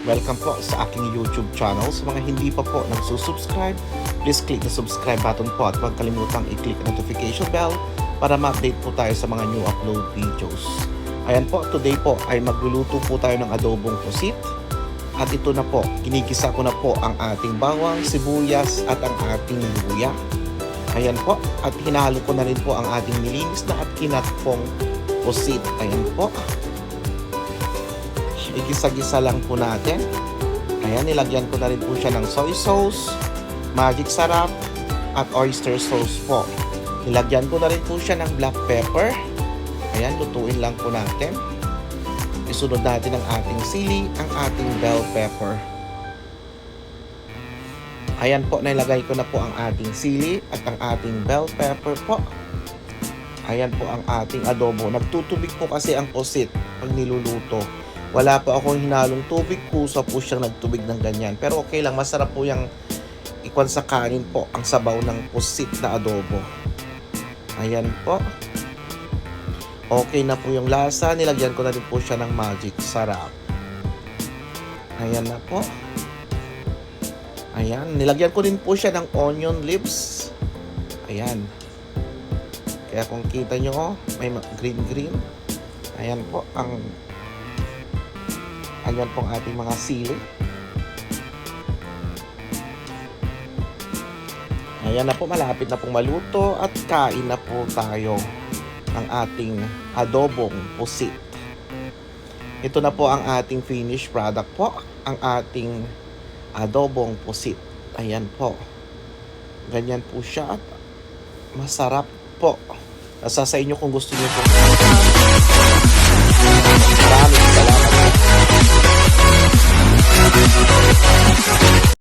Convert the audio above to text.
Welcome po sa aking YouTube channel. Sa mga hindi pa po nagsusubscribe, please click the subscribe button po at huwag kalimutang i-click notification bell para ma-update po tayo sa mga new upload videos. Ayan po, today po ay magluluto po tayo ng adobong pusit. At ito na po, ginigisa ko na po ang ating bawang, sibuyas at ang ating luya. Ayan po, at hinalo ko na rin po ang ating nilinis na at kinatpong pusit. Ayan po. Igisa-gisa lang po natin. Ayan, nilagyan ko na rin po siya ng soy sauce, magic sarap, at oyster sauce po. Nilagyan ko na rin po siya ng black pepper. Ayan, lutuin lang po natin. Isunod natin ang ating sili, ang ating bell pepper. Ayan po, nilagay ko na po ang ating sili at ang ating bell pepper po. Ayan po ang ating adobo. Nagtutubig po kasi ang pusit pag niluluto. Wala pa akong hinalong tubig, kusa po siyang nagtubig ng ganyan. Pero okay lang, masarap po yung ikwan sa kanin po, ang sabaw ng pusit na adobo. Ayan po. Okay na po yung lasa, nilagyan ko na rin po siya ng magic sarap. Ayan na po. Ayan, nilagyan ko din po siya ng onion leaves. Ayan. Kaya kung kita nyo, may green. Ayan po, ayan pong ating mga sili. Ayan na po, malapit na pong maluto at kain na po tayo ng ating adobong pusit. Ito na po ang ating finished product po, ang ating adobong pusit. Ayan po. Ganyan po siya at masarap po. Nasa sa inyo kung gusto niyo po.